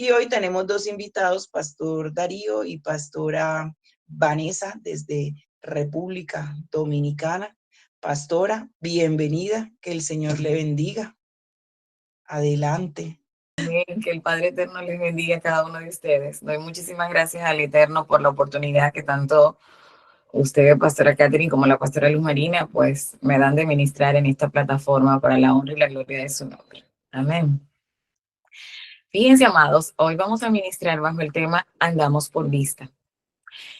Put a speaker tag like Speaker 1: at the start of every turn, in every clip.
Speaker 1: Y hoy tenemos dos invitados, Pastor Darío y Pastora Vanessa, desde República Dominicana. Pastora, bienvenida, que el Señor le bendiga. Adelante.
Speaker 2: Amén. Que el Padre Eterno les bendiga a cada uno de ustedes. Doy muchísimas gracias al Eterno por la oportunidad que tanto usted, Pastora Catherine, como la Pastora Luz Marina, pues me dan de ministrar en esta plataforma para la honra y la gloria de su nombre. Amén. Fíjense, amados, hoy vamos a ministrar bajo el tema Andamos por vista.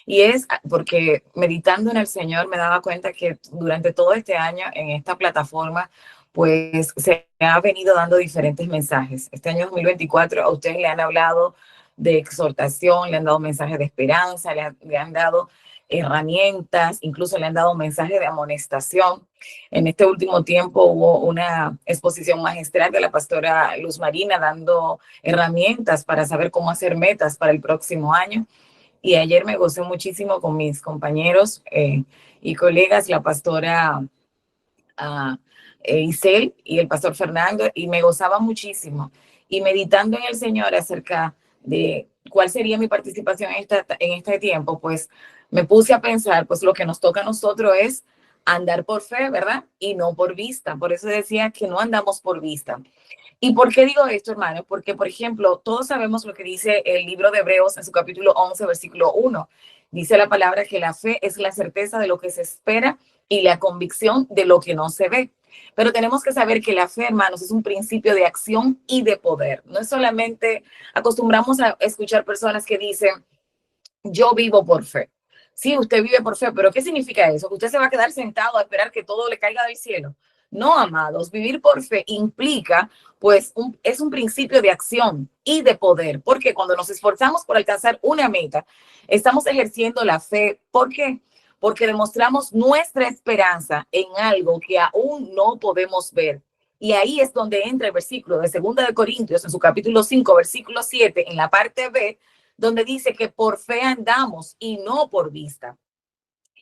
Speaker 2: Y es porque meditando en el Señor me daba cuenta que durante todo este año en esta plataforma, pues se ha venido dando diferentes mensajes. Este año 2024 a ustedes le han hablado de exhortación, le han dado mensajes de esperanza, le han dado herramientas, incluso le han dado mensajes de amonestación. En este último tiempo hubo una exposición magistral de la pastora Luz Marina dando herramientas para saber cómo hacer metas para el próximo año. Y ayer me gocé muchísimo con mis compañeros y colegas, la pastora Isel y el pastor Fernando, y me gozaba muchísimo. Y meditando en el Señor acerca de cuál sería mi participación en este tiempo, pues me puse a pensar, pues lo que nos toca a nosotros es andar por fe, ¿verdad? Y no por vista. Por eso decía que no andamos por vista. ¿Y por qué digo esto, hermano? Porque, por ejemplo, todos sabemos lo que dice el libro de Hebreos en su capítulo 11, versículo 1. Dice la palabra que la fe es la certeza de lo que se espera y la convicción de lo que no se ve. Pero tenemos que saber que la fe, hermanos, es un principio de acción y de poder. No es solamente, acostumbramos a escuchar personas que dicen, yo vivo por fe. Sí, usted vive por fe, pero ¿qué significa eso? ¿Que usted se va a quedar sentado a esperar que todo le caiga del cielo? No, amados, vivir por fe implica, pues, es un principio de acción y de poder, porque cuando nos esforzamos por alcanzar una meta, estamos ejerciendo la fe. ¿Por qué? Porque demostramos nuestra esperanza en algo que aún no podemos ver. Y ahí es donde entra el versículo de 2 de Corintios, en su capítulo 5, versículo 7, en la parte B, donde dice que por fe andamos y no por vista.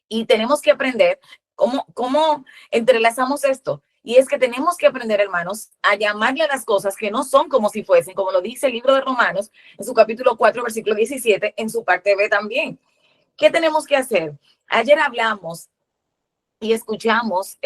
Speaker 2: Y tenemos que aprender cómo entrelazamos esto. Y es que tenemos que aprender, hermanos, a llamarle a las cosas que no son como si fuesen, como lo dice el libro de Romanos, en su capítulo 4, versículo 17, en su parte B también. ¿Qué tenemos que hacer? Ayer hablamos y escuchamos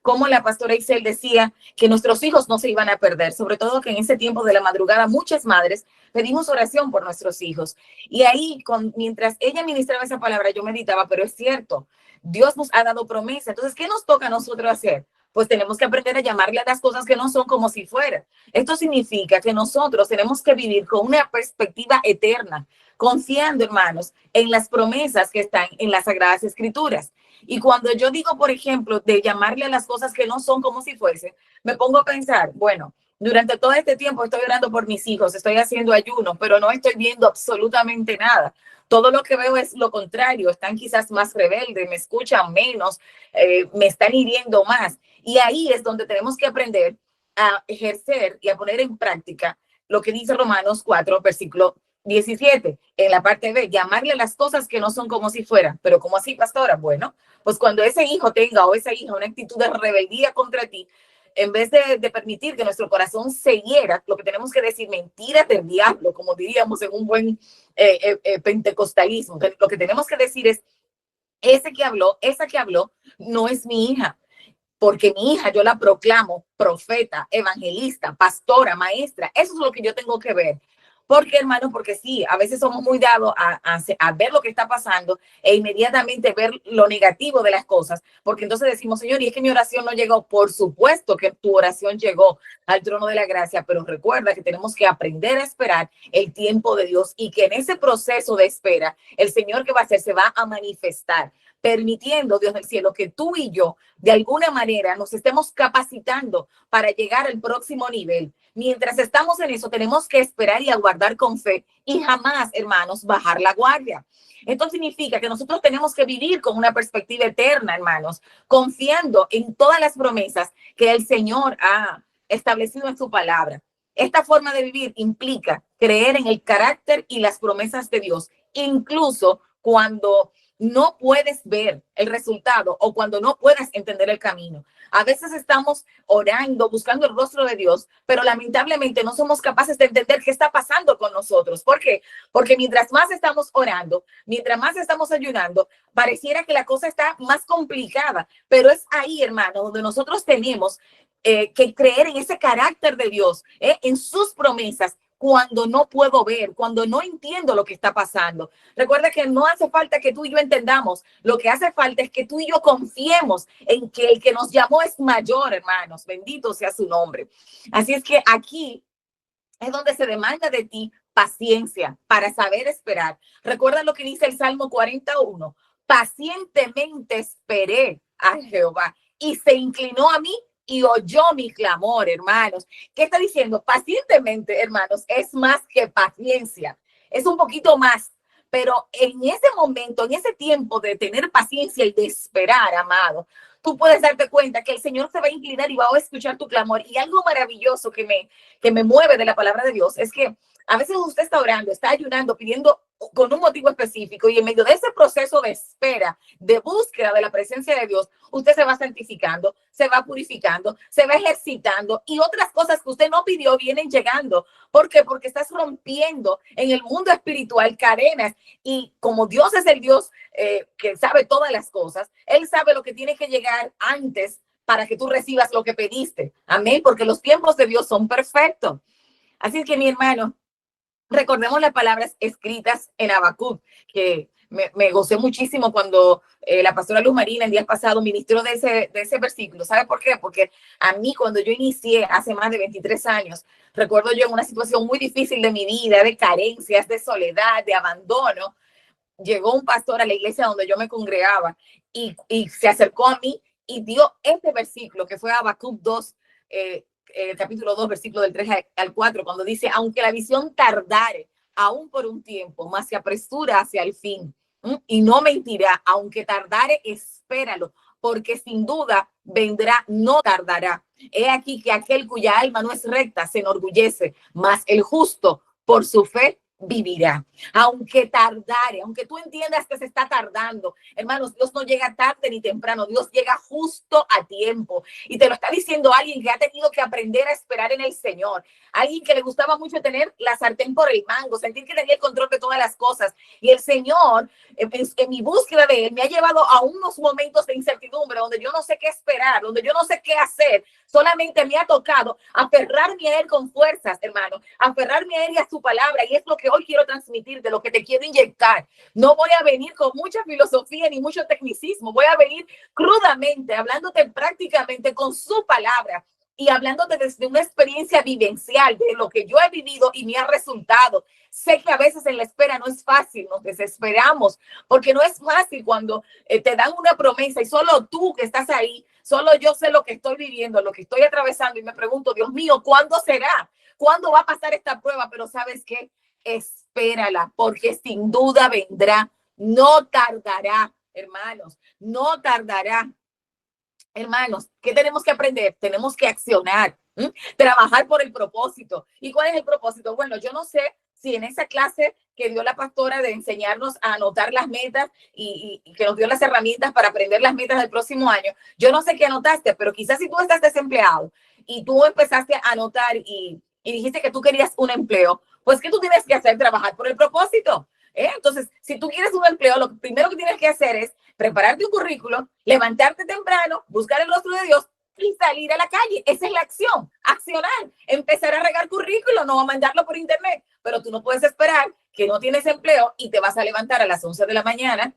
Speaker 2: cómo la pastora Isel decía que nuestros hijos no se iban a perder, sobre todo que en ese tiempo de la madrugada muchas madres pedimos oración por nuestros hijos. Y ahí, mientras ella ministraba esa palabra, yo meditaba, pero es cierto, Dios nos ha dado promesa. Entonces, ¿qué nos toca a nosotros hacer? Pues tenemos que aprender a llamarle a las cosas que no son como si fueran. Esto significa que nosotros tenemos que vivir con una perspectiva eterna, confiando, hermanos, en las promesas que están en las Sagradas Escrituras. Y cuando yo digo, por ejemplo, de llamarle a las cosas que no son como si fuesen, me pongo a pensar, bueno, durante todo este tiempo estoy orando por mis hijos, estoy haciendo ayuno, pero no estoy viendo absolutamente nada. Todo lo que veo es lo contrario, están quizás más rebeldes, me escuchan menos, me están hiriendo más. Y ahí es donde tenemos que aprender a ejercer y a poner en práctica lo que dice Romanos 4, versículo 17, en la parte B, llamarle a las cosas que no son como si fueran. Pero ¿cómo así, pastora? Bueno, pues cuando ese hijo tenga o esa hija una actitud de rebeldía contra ti, en vez de permitir que nuestro corazón se hiera, lo que tenemos que decir, mentiras del diablo, como diríamos en un buen pentecostalismo. Lo que tenemos que decir es, ese que habló, esa que habló, no es mi hija, porque mi hija yo la proclamo profeta, evangelista, pastora, maestra. Eso es lo que yo tengo que ver. Porque, hermano, porque sí, a veces somos muy dados a ver lo que está pasando e inmediatamente ver lo negativo de las cosas, porque entonces decimos, Señor, y es que mi oración no llegó. Por supuesto que tu oración llegó al trono de la gracia, pero recuerda que tenemos que aprender a esperar el tiempo de Dios y que en ese proceso de espera, el Señor que va a hacer se va a manifestar, permitiendo, Dios del cielo, que tú y yo, de alguna manera, nos estemos capacitando para llegar al próximo nivel. Mientras estamos en eso, tenemos que esperar y aguardar con fe y jamás, hermanos, bajar la guardia. Esto significa que nosotros tenemos que vivir con una perspectiva eterna, hermanos, confiando en todas las promesas que el Señor ha establecido en su palabra. Esta forma de vivir implica creer en el carácter y las promesas de Dios, incluso cuando no puedes ver el resultado o cuando no puedas entender el camino. A veces estamos orando, buscando el rostro de Dios, pero lamentablemente no somos capaces de entender qué está pasando con nosotros. ¿Por qué? Porque mientras más estamos orando, mientras más estamos ayunando, pareciera que la cosa está más complicada, pero es ahí, hermano, donde nosotros tenemos que creer en ese carácter de Dios, en sus promesas, cuando no puedo ver, cuando no entiendo lo que está pasando. Recuerda que no hace falta que tú y yo entendamos, lo que hace falta es que tú y yo confiemos en que el que nos llamó es mayor, hermanos, bendito sea su nombre. Así es que aquí es donde se demanda de ti paciencia para saber esperar. Recuerda lo que dice el Salmo 41, pacientemente esperé a Jehová y se inclinó a mí y oyó mi clamor, hermanos. ¿Qué está diciendo? Pacientemente, hermanos, es más que paciencia, es un poquito más. Pero en ese momento, en ese tiempo de tener paciencia y de esperar, amado, tú puedes darte cuenta que el Señor se va a inclinar y va a escuchar tu clamor. Y algo maravilloso que me mueve de la palabra de Dios es que a veces usted está orando, está ayunando, pidiendo con un motivo específico y en medio de ese proceso de espera, de búsqueda de la presencia de Dios, usted se va santificando, se va purificando, se va ejercitando y otras cosas que usted no pidió vienen llegando. ¿Por qué? Porque estás rompiendo en el mundo espiritual cadenas y como Dios es el Dios que sabe todas las cosas, Él sabe lo que tiene que llegar antes para que tú recibas lo que pediste. Amén, porque los tiempos de Dios son perfectos. Así que mi hermano, recordemos las palabras escritas en Habacuc, que me gocé muchísimo cuando la pastora Luz Marina el día pasado ministró de ese versículo. ¿Sabe por qué? Porque a mí cuando yo inicié hace más de 23 años, recuerdo yo en una situación muy difícil de mi vida, de carencias, de soledad, de abandono, llegó un pastor a la iglesia donde yo me congregaba y se acercó a mí y dio este versículo que fue Habacuc 2, el capítulo 2, versículo del 3 al 4, cuando dice, aunque la visión tardare aún por un tiempo, más se apresura hacia el fin. Y no mentirá, aunque tardare, espéralo, porque sin duda vendrá, no tardará. He aquí que aquel cuya alma no es recta se enorgullece, mas el justo por su fe vivirá. Aunque tardare, aunque tú entiendas que se está tardando, hermanos, Dios no llega tarde ni temprano, Dios llega justo a tiempo. Y te lo está diciendo alguien que ha tenido que aprender a esperar en el Señor, alguien que le gustaba mucho tener la sartén por el mango, sentir que tenía el control de todas las cosas. Y el Señor, en mi búsqueda de Él, me ha llevado a unos momentos de incertidumbre donde yo no sé qué esperar, donde yo no sé qué hacer. Solamente me ha tocado aferrarme a Él con fuerzas, hermano, aferrarme a Él y a su palabra. Y es lo que hoy quiero transmitir, de lo que te quiero inyectar. No voy a venir con mucha filosofía ni mucho tecnicismo. Voy a venir crudamente, hablándote prácticamente con su palabra y hablándote desde una experiencia vivencial de lo que yo he vivido y me ha resultado. Sé que a veces en la espera no es fácil, nos desesperamos, porque no es fácil cuando te dan una promesa y solo tú que estás ahí, solo yo sé lo que estoy viviendo, lo que estoy atravesando y me pregunto, Dios mío, ¿cuándo será? ¿Cuándo va a pasar esta prueba? Pero ¿sabes qué? Espérala, porque sin duda vendrá, no tardará, hermanos, no tardará. Hermanos, ¿qué tenemos que aprender? Tenemos que accionar, trabajar por el propósito. ¿Y cuál es el propósito? Bueno, yo no sé si en esa clase que dio la pastora de enseñarnos a anotar las metas y que nos dio las herramientas para aprender las metas del próximo año, yo no sé qué anotaste, pero quizás si tú estás desempleado y tú empezaste a anotar y dijiste que tú querías un empleo, pues ¿qué tú tienes que hacer? Trabajar por el propósito. Entonces, si tú quieres un empleo, lo primero que tienes que hacer es prepararte un currículo, levantarte temprano, buscar el rostro de Dios y salir a la calle. Esa es la acción, accionar, empezar a regar currículo, no a mandarlo por internet, pero tú no puedes esperar que no tienes empleo y te vas a levantar a las 11 de la mañana.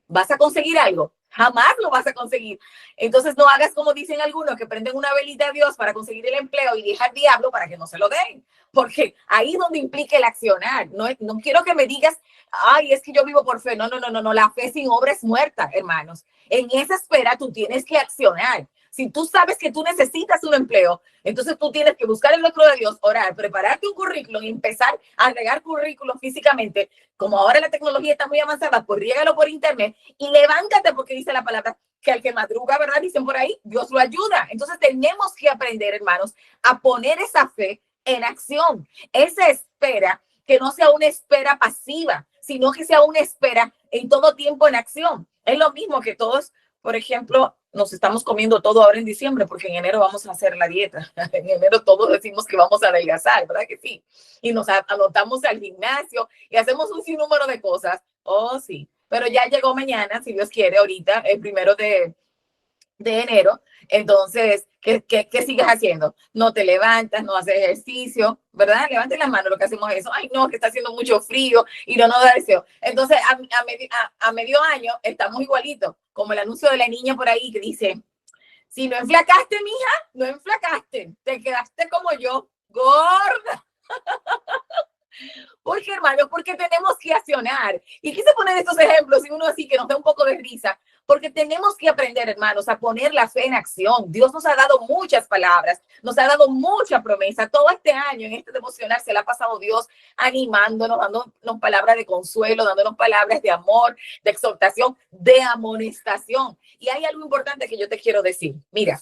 Speaker 2: ¿Vas a conseguir algo? Jamás lo vas a conseguir. Entonces no hagas como dicen algunos que prenden una velita a Dios para conseguir el empleo y deja al diablo para que no se lo den. Porque ahí es donde implica el accionar. No quiero que me digas, ay, es que yo vivo por fe. No. La fe sin obra es muerta, hermanos. En esa espera tú tienes que accionar. Si tú sabes que tú necesitas un empleo, entonces tú tienes que buscar el rostro de Dios, orar, prepararte un currículum y empezar a agregar currículum físicamente. Como ahora la tecnología está muy avanzada, pues riégalo por internet y levántate, porque dice la palabra que al que madruga, ¿verdad? Dicen por ahí, Dios lo ayuda. Entonces tenemos que aprender, hermanos, a poner esa fe en acción. Esa espera, que no sea una espera pasiva, sino que sea una espera en todo tiempo en acción. Es lo mismo que todos por ejemplo, nos estamos comiendo todo ahora en diciembre porque en enero vamos a hacer la dieta. En enero todos decimos que vamos a adelgazar, ¿verdad que sí? Y nos anotamos al gimnasio y hacemos un sinnúmero de cosas. Oh, sí. Pero ya llegó mañana, si Dios quiere, ahorita, el 1 de enero. Entonces, ¿qué sigues haciendo? No te levantas, no haces ejercicio, ¿verdad? Levanten las manos, lo que hacemos es eso. Ay, no, que está haciendo mucho frío y no nos da deseo. Entonces, a medio año estamos igualitos, como el anuncio de la niña por ahí que dice, si no enflacaste, mija, no enflacaste, te quedaste como yo, gorda. Porque, hermanos, porque tenemos que accionar. Y quise poner estos ejemplos y uno así que nos da un poco de risa, porque tenemos que aprender, hermanos, a poner la fe en acción. Dios nos ha dado muchas palabras, nos ha dado mucha promesa. Todo este año en este devocional se le ha pasado Dios animándonos, dándonos palabras de consuelo, dándonos palabras de amor, de exhortación, de amonestación. Y hay algo importante que yo te quiero decir. Mira,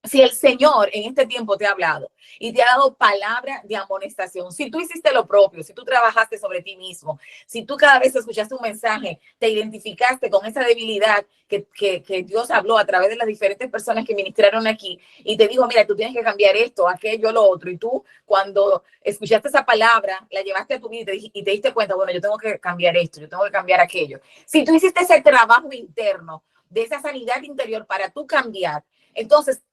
Speaker 2: si el Señor en este tiempo te ha hablado y te ha dado palabra de amonestación, si tú hiciste lo propio, si tú trabajaste sobre ti mismo, si tú cada vez escuchaste un mensaje, te identificaste con esa debilidad que Dios habló a través de las diferentes personas que ministraron aquí y te dijo, mira, tú tienes que cambiar esto, aquello, lo otro, y tú cuando escuchaste esa palabra, la llevaste a tu vida y te diste cuenta, bueno, yo tengo que cambiar esto, yo tengo que cambiar aquello. Si tú hiciste ese trabajo interno, de esa sanidad interior para tú cambiar, entonces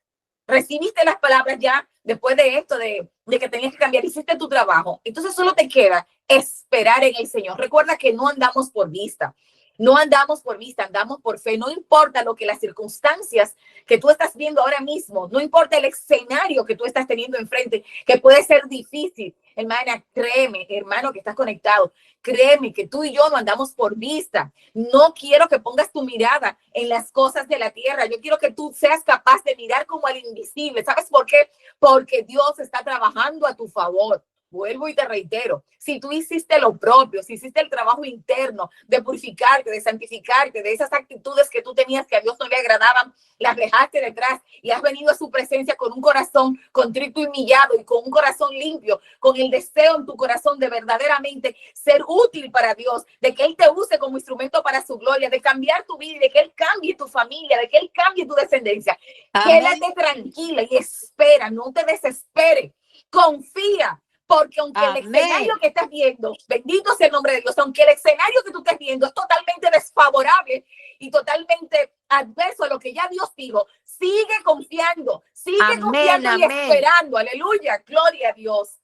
Speaker 2: recibiste las palabras ya después de esto, de que tenías que cambiar, hiciste tu trabajo. Entonces solo te queda esperar en el Señor. Recuerda que no andamos por vista. No andamos por vista, andamos por fe. No importa lo que las circunstancias que tú estás viendo ahora mismo, no importa el escenario que tú estás teniendo enfrente, que puede ser difícil. Hermana, créeme, hermano que estás conectado, créeme que tú y yo no andamos por vista. No quiero que pongas tu mirada en las cosas de la tierra. Yo quiero que tú seas capaz de mirar como al invisible. ¿Sabes por qué? Porque Dios está trabajando a tu favor. Vuelvo y te reitero, si tú hiciste lo propio, si hiciste el trabajo interno de purificarte, de santificarte, de esas actitudes que tú tenías que a Dios no le agradaban, las dejaste detrás y has venido a su presencia con un corazón contrito y humillado y con un corazón limpio, con el deseo en tu corazón de verdaderamente ser útil para Dios, de que Él te use como instrumento para su gloria, de cambiar tu vida y de que Él cambie tu familia, de que Él cambie tu descendencia. Amén. Quédate tranquila y espera, no te desesperes, confía. Porque aunque el escenario que estás viendo, bendito sea el nombre de Dios, aunque el escenario que tú estás viendo es totalmente desfavorable y totalmente adverso a lo que ya Dios dijo, sigue confiando y esperando. Aleluya, gloria a Dios.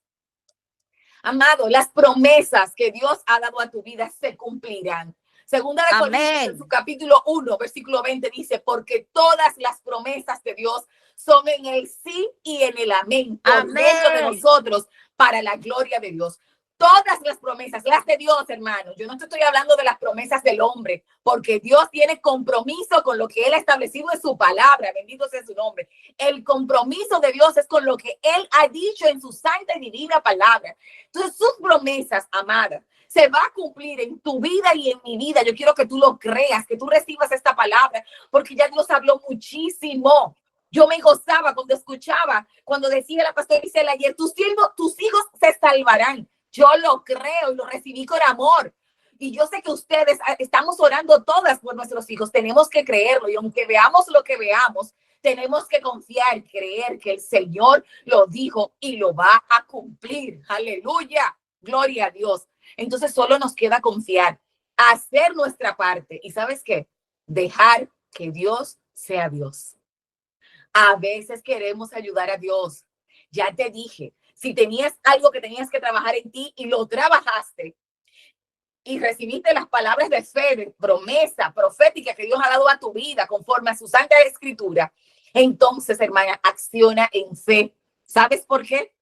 Speaker 2: Amado, las promesas que Dios ha dado a tu vida se cumplirán. Segunda de Corintios, en su capítulo 1, versículo 20, dice, porque todas las promesas de Dios son en el sí y en el amén, por medio de nosotros, para la gloria de Dios. Todas las promesas, las de Dios, hermanos. Yo no te estoy hablando de las promesas del hombre, porque Dios tiene compromiso con lo que Él ha establecido en su palabra. Bendito sea su nombre. El compromiso de Dios es con lo que Él ha dicho en su santa y divina palabra. Entonces, sus promesas, amadas, se va a cumplir en tu vida y en mi vida. Yo quiero que tú lo creas, que tú recibas esta palabra, porque ya Dios habló muchísimo. Yo me gozaba cuando escuchaba, cuando decía la pastora Isela ayer, tus hijos se salvarán. Yo lo creo y lo recibí con amor. Y yo sé que ustedes estamos orando todas por nuestros hijos. Tenemos que creerlo. Y aunque veamos lo que veamos, tenemos que confiar, creer que el Señor lo dijo y lo va a cumplir. Aleluya. Gloria a Dios. Entonces solo nos queda confiar, hacer nuestra parte. ¿Y sabes qué? Dejar que Dios sea Dios. A veces queremos ayudar a Dios. Ya te dije, si tenías algo que tenías que trabajar en ti y lo trabajaste y recibiste las palabras de fe, de promesa profética que Dios ha dado a tu vida conforme a su santa escritura, entonces, hermana, acciona en fe. ¿Sabes por qué?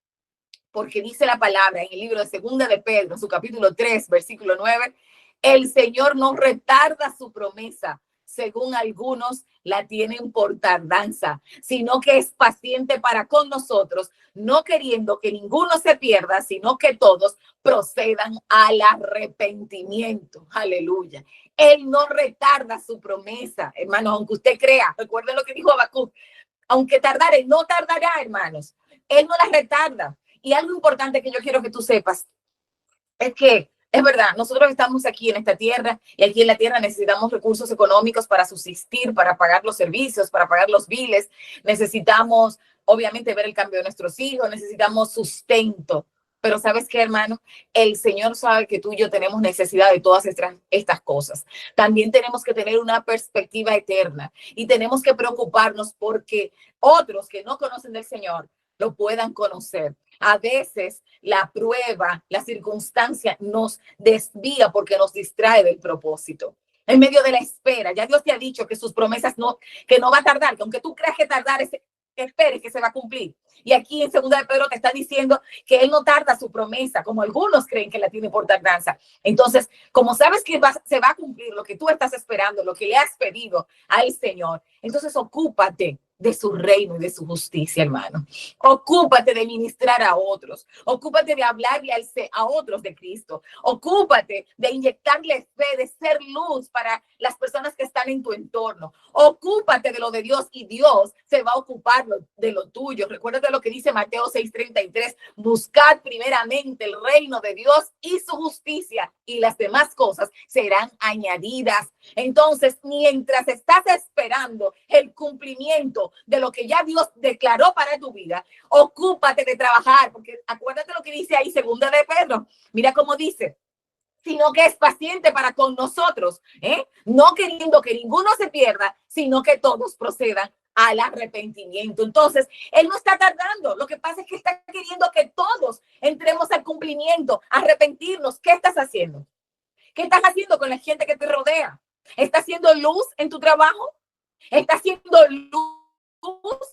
Speaker 2: Porque dice la palabra en el libro de Segunda de Pedro, su capítulo 3, versículo 9, el Señor no retarda su promesa, según algunos la tienen por tardanza, sino que es paciente para con nosotros, no queriendo que ninguno se pierda, sino que todos procedan al arrepentimiento. Aleluya. Él no retarda su promesa, hermanos, aunque usted crea. Recuerden lo que dijo Habacuc. Aunque tardare, no tardará, hermanos. Él no la retarda. Y algo importante que yo quiero que tú sepas es que Es verdad, nosotros estamos aquí en esta tierra y aquí en la tierra necesitamos recursos económicos para subsistir, para pagar los servicios, para pagar los biles. Necesitamos, obviamente, ver el cambio de nuestros hijos, necesitamos sustento. Pero ¿sabes qué, hermano? El Señor sabe que tú y yo tenemos necesidad de todas estas cosas. También tenemos que tener una perspectiva eterna y tenemos que preocuparnos porque otros que no conocen del Señor lo puedan conocer. A veces la prueba, la circunstancia nos desvía porque nos distrae del propósito. En medio de la espera, ya Dios te ha dicho que sus promesas que no va a tardar, que aunque tú creas que tardar, esperes que se va a cumplir. Y aquí en 2 de Pedro te está diciendo que Él no tarda su promesa, como algunos creen que la tiene por tardanza. Entonces, como sabes que se va a cumplir lo que tú estás esperando, lo que le has pedido al Señor, entonces ocúpate de su reino y de su justicia, hermano. Ocúpate de ministrar a otros. Ocúpate de hablarle a otros de Cristo. Ocúpate de inyectarle fe, de ser luz para las personas que están en tu entorno. Ocúpate de lo de Dios y Dios se va a ocupar de lo tuyo. Recuerda lo que dice Mateo 6:33. Buscad primeramente el reino de Dios y su justicia y las demás cosas serán añadidas. Entonces, mientras estás esperando el cumplimiento de lo que ya Dios declaró para tu vida, ocúpate de trabajar, porque acuérdate lo que dice ahí 2 de Pedro. Mira cómo dice, sino que es paciente para con nosotros, no queriendo que ninguno se pierda, sino que todos procedan al arrepentimiento. Entonces, Él no está tardando. Lo que pasa es que está queriendo que todos entremos al cumplimiento, arrepentirnos. ¿Qué estás haciendo? ¿Qué estás haciendo con la gente que te rodea? ¿Estás haciendo luz en tu trabajo? ¿Estás haciendo luz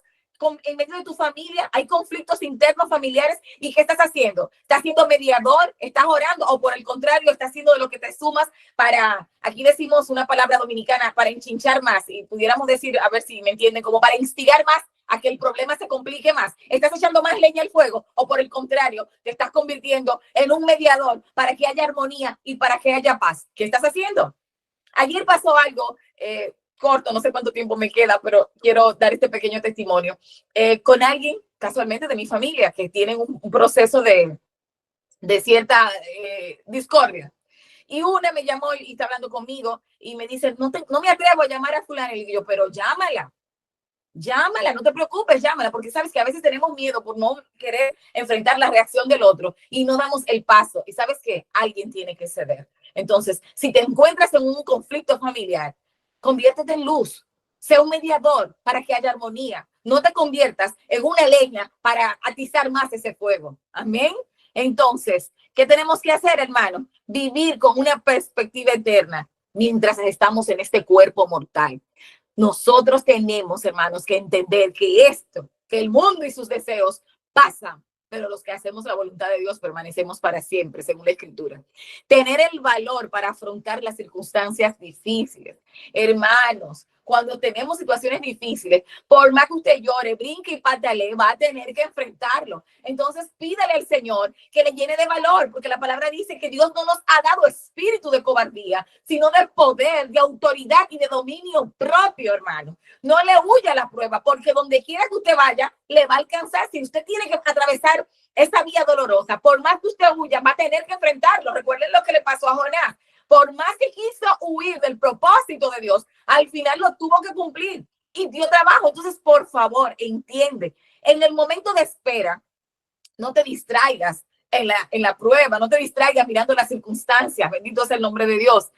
Speaker 2: en medio de tu familia? Hay conflictos internos familiares. ¿Y qué estás haciendo? ¿Estás siendo mediador? ¿Estás orando? ¿O por el contrario, estás haciendo de lo que te sumas para, aquí decimos una palabra dominicana, para enchinchar más? Y pudiéramos decir, a ver si me entienden, como para instigar más a que el problema se complique más. ¿Estás echando más leña al fuego? ¿O por el contrario, te estás convirtiendo en un mediador para que haya armonía y para que haya paz? ¿Qué estás haciendo? Ayer pasó algo corto, no sé cuánto tiempo me queda, pero quiero dar este pequeño testimonio con alguien, casualmente de mi familia, que tienen un proceso de cierta discordia. Y una me llamó y está hablando conmigo y me dice, no me atrevo a llamar a fulana. Y yo, pero llámala, no te preocupes, llámala, porque sabes que a veces tenemos miedo por no querer enfrentar la reacción del otro y no damos el paso. Y sabes que alguien tiene que ceder. Entonces, si te encuentras en un conflicto familiar, conviértete en luz, sé un mediador para que haya armonía. No te conviertas en una leña para atizar más ese fuego. Amén. Entonces, ¿qué tenemos que hacer, hermano? Vivir con una perspectiva eterna mientras estamos en este cuerpo mortal. Nosotros tenemos, hermanos, que entender que el mundo y sus deseos pasan, pero los que hacemos la voluntad de Dios permanecemos para siempre, según la Escritura. Tener el valor para afrontar las circunstancias difíciles. Hermanos, cuando tenemos situaciones difíciles, por más que usted llore, brinque y patale, va a tener que enfrentarlo. Entonces, pídale al Señor que le llene de valor, porque la palabra dice que Dios no nos ha dado espíritu de cobardía, sino de poder, de autoridad y de dominio propio, hermano. No le huya a la prueba, porque donde quiera que usted vaya, le va a alcanzar. Si usted tiene que atravesar esa vía dolorosa, por más que usted huya, va a tener que enfrentarlo. Recuerden lo que le pasó a Jonás. Por más que quiso huir del propósito de Dios, al final lo tuvo que cumplir y dio trabajo. Entonces, por favor, entiende, en el momento de espera, no te distraigas en la prueba, no te distraigas mirando las circunstancias. Bendito sea el nombre de Dios.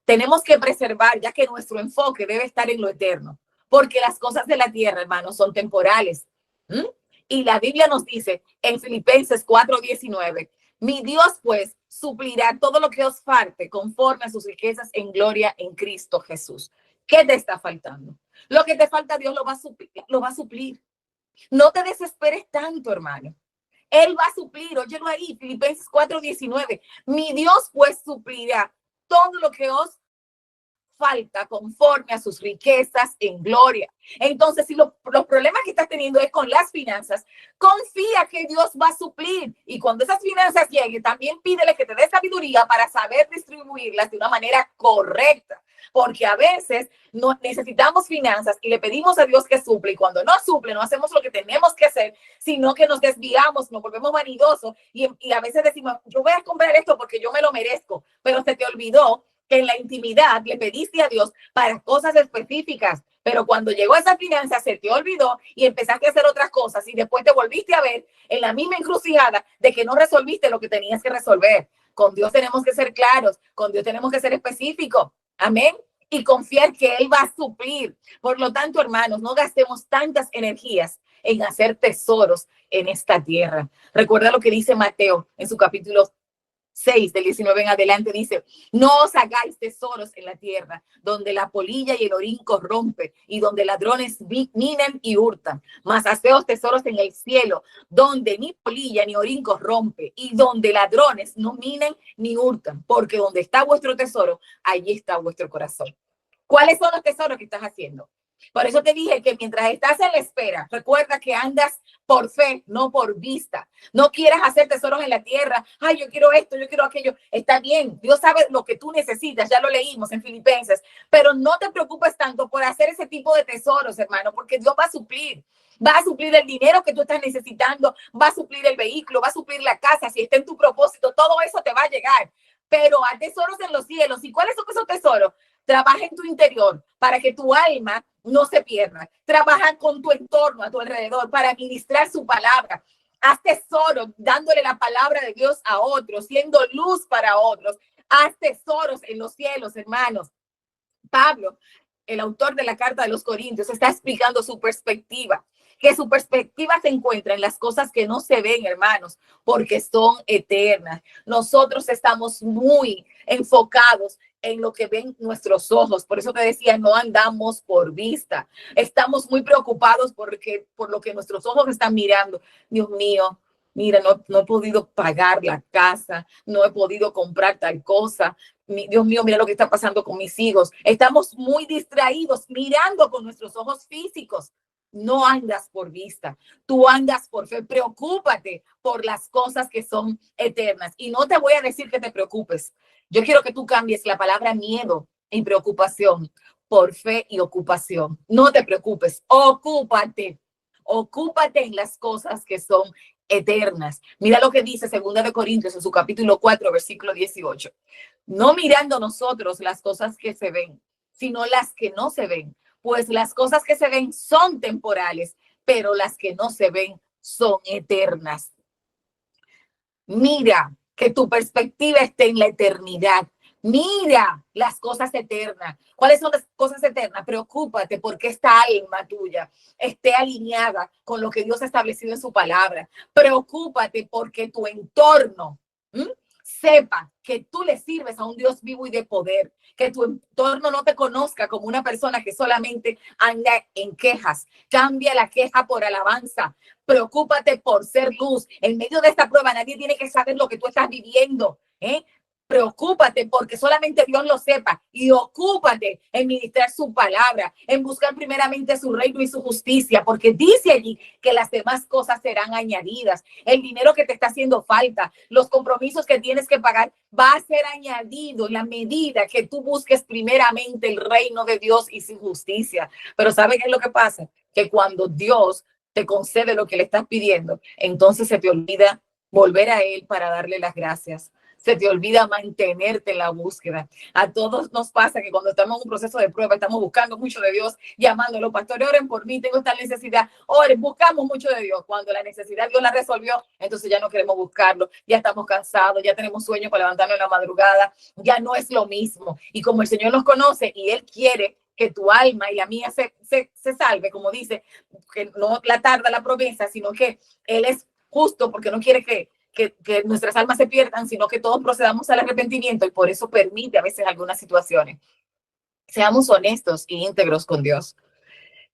Speaker 2: Tenemos que preservar, ya que nuestro enfoque debe estar en lo eterno, porque las cosas de la tierra, hermanos, son temporales. Y la Biblia nos dice en Filipenses 4:19, mi Dios, pues, suplirá todo lo que os falte conforme a sus riquezas en gloria en Cristo Jesús. ¿Qué te está faltando? Lo que te falta, Dios lo va a suplir. No te desesperes tanto, hermano. Él va a suplir. Óyelo ahí, Filipenses 4:19. Mi Dios, pues, suplirá todo lo que os falta conforme a sus riquezas en gloria. Entonces, si los problemas que estás teniendo es con las finanzas, confía que Dios va a suplir. Y cuando esas finanzas lleguen, también pídele que te dé sabiduría para saber distribuirlas de una manera correcta. porque a veces no necesitamos finanzas y le pedimos a Dios que suple, y cuando no suple, no hacemos lo que tenemos que hacer, sino que nos desviamos, nos volvemos vanidosos y a veces decimos, yo voy a comprar esto porque yo me lo merezco, pero se te olvidó que en la intimidad le pediste a Dios para cosas específicas, pero cuando llegó esa finanza se te olvidó y empezaste a hacer otras cosas y después te volviste a ver en la misma encrucijada de que no resolviste lo que tenías que resolver. Con Dios tenemos que ser claros, con Dios tenemos que ser específicos. Amén. Y confiar que Él va a suplir. Por lo tanto, hermanos, no gastemos tantas energías en hacer tesoros en esta tierra. Recuerda lo que dice Mateo en su capítulo 6, del 19 en adelante, dice, no os hagáis tesoros en la tierra, donde la polilla y el orín corrompe, y donde ladrones minan y hurtan, mas haceos tesoros en el cielo, donde ni polilla ni orín corrompe, y donde ladrones no minan ni hurtan, porque donde está vuestro tesoro, allí está vuestro corazón. ¿Cuáles son los tesoros que estás haciendo? Por eso te dije que mientras estás en la espera, recuerda que andas por fe, no por vista. No quieras hacer tesoros en la tierra. Ay, yo quiero esto, yo quiero aquello. Está bien, Dios sabe lo que tú necesitas, ya lo leímos en Filipenses, pero no te preocupes tanto por hacer ese tipo de tesoros, hermano, porque Dios va a suplir. Va a suplir el dinero que tú estás necesitando, va a suplir el vehículo, va a suplir la casa, si está en tu propósito, todo eso te va a llegar. Pero a tesoros en los cielos. ¿Y cuáles son esos tesoros? Trabaja en tu interior para que tu alma no se pierda. Trabaja con tu entorno, a tu alrededor, para ministrar su palabra. Haz tesoros dándole la palabra de Dios a otros, siendo luz para otros. Haz tesoros en los cielos, hermanos. Pablo, el autor de la carta de los Corintios, está explicando su perspectiva, que su perspectiva se encuentra en las cosas que no se ven, hermanos, porque son eternas. Nosotros estamos muy enfocados en lo que ven nuestros ojos. Por eso te decía, no andamos por vista. Estamos muy preocupados por lo que nuestros ojos están mirando. Dios mío, mira, no he podido pagar la casa, no he podido comprar tal cosa. Dios mío, mira lo que está pasando con mis hijos. Estamos muy distraídos mirando con nuestros ojos físicos. No andas por vista, tú andas por fe. Preocúpate por las cosas que son eternas. Y no te voy a decir que te preocupes. Yo quiero que tú cambies la palabra miedo y preocupación por fe y ocupación. No te preocupes, ocúpate. Ocúpate en las cosas que son eternas. Mira lo que dice 2 Corintios en su capítulo 4, versículo 18. No mirando nosotros las cosas que se ven, sino las que no se ven. Pues las cosas que se ven son temporales, pero las que no se ven son eternas. Mira que tu perspectiva esté en la eternidad. Mira las cosas eternas. ¿Cuáles son las cosas eternas? Preocúpate porque esta alma tuya esté alineada con lo que Dios ha establecido en su palabra. Preocúpate porque tu entorno sepa que tú le sirves a un Dios vivo y de poder, que tu entorno no te conozca como una persona que solamente anda en quejas. Cambia la queja por alabanza. Preocúpate por ser luz. En medio de esta prueba nadie tiene que saber lo que tú estás viviendo, ¿eh? Preocúpate porque solamente Dios lo sepa y ocúpate en ministrar su palabra, en buscar primeramente su reino y su justicia, porque dice allí que las demás cosas serán añadidas. El dinero que te está haciendo falta, los compromisos que tienes que pagar, va a ser añadido en la medida que tú busques primeramente el reino de Dios y su justicia. Pero ¿sabe qué es lo que pasa? Que cuando Dios te concede lo que le estás pidiendo, entonces se te olvida volver a Él para darle las gracias. Se te olvida mantenerte en la búsqueda. A todos nos pasa que cuando estamos en un proceso de prueba, estamos buscando mucho de Dios, llamándolo, pastor, oren por mí, tengo esta necesidad. Oren, buscamos mucho de Dios. Cuando la necesidad Dios la resolvió, entonces ya no queremos buscarlo, ya estamos cansados, ya tenemos sueño para levantarnos en la madrugada, ya no es lo mismo. Y como el Señor nos conoce y Él quiere que tu alma y la mía se salve, como dice, que no la tarda la promesa, sino que Él es justo porque no quiere que nuestras almas se pierdan, sino que todos procedamos al arrepentimiento y por eso permite a veces algunas situaciones. Seamos honestos e íntegros con Dios.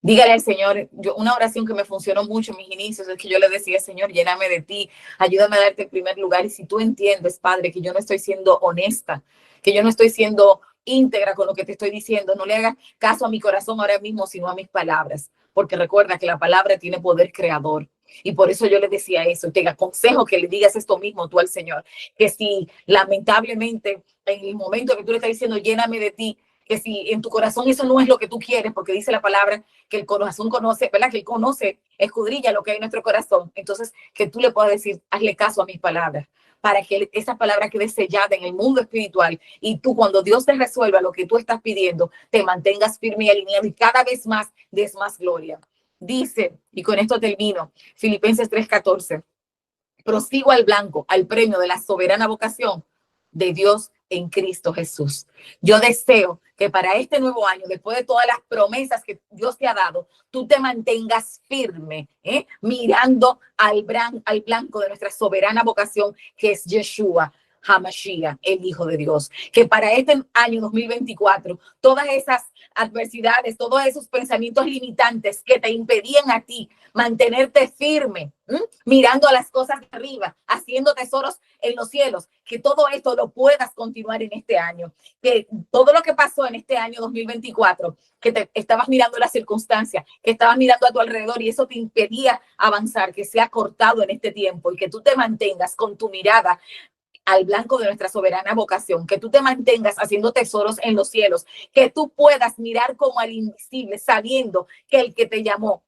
Speaker 2: Dígale al Señor, una oración que me funcionó mucho en mis inicios es que yo le decía, Señor, lléname de ti, ayúdame a darte el primer lugar. Y si tú entiendes, Padre, que yo no estoy siendo honesta, que yo no estoy siendo íntegra con lo que te estoy diciendo, no le hagas caso a mi corazón ahora mismo, sino a mis palabras, porque recuerda que la palabra tiene poder creador. Y por eso yo le decía eso, te aconsejo que le digas esto mismo tú al Señor, que si lamentablemente en el momento que tú le estás diciendo, lléname de ti, que si en tu corazón eso no es lo que tú quieres, porque dice la palabra que el corazón conoce, ¿verdad? Que él conoce, escudrilla lo que hay en nuestro corazón. Entonces, que tú le puedas decir, hazle caso a mis palabras, para que esa palabra quede sellada en el mundo espiritual y tú, cuando Dios te resuelva lo que tú estás pidiendo, te mantengas firme y alineado y cada vez más des más gloria. Dice, y con esto termino, Filipenses 3:14, prosigo al blanco, al premio de la soberana vocación de Dios en Cristo Jesús. Yo deseo que para este nuevo año, después de todas las promesas que Dios te ha dado, tú te mantengas firme, mirando al blanco de nuestra soberana vocación, que es Yeshua HaMashiach, el Hijo de Dios. Que para este año 2024, todas esas adversidades, todos esos pensamientos limitantes que te impedían a ti mantenerte firme, mirando a las cosas de arriba, haciendo tesoros en los cielos, que todo esto lo puedas continuar en este año. Que todo lo que pasó en este año 2024, que te estabas mirando las circunstancias, que estabas mirando a tu alrededor y eso te impedía avanzar, que sea cortado en este tiempo y que tú te mantengas con tu mirada al blanco de nuestra soberana vocación, que tú te mantengas haciendo tesoros en los cielos, que tú puedas mirar como al invisible, sabiendo que el que te llamó,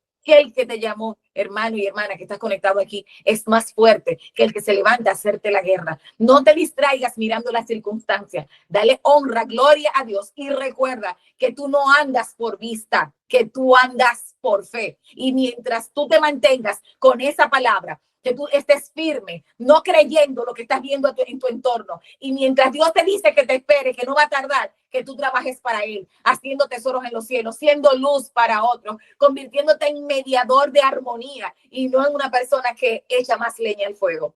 Speaker 2: hermano y hermana que estás conectado aquí, es más fuerte que el que se levanta a hacerte la guerra. No te distraigas mirando las circunstancias. Dale honra, gloria a Dios y recuerda que tú no andas por vista, que tú andas por fe. Y mientras tú te mantengas con esa palabra, que tú estés firme, no creyendo lo que estás viendo en tu entorno. Y mientras Dios te dice que te espere, que no va a tardar, que tú trabajes para Él, haciendo tesoros en los cielos, siendo luz para otros, convirtiéndote en mediador de armonía y no en una persona que echa más leña al fuego.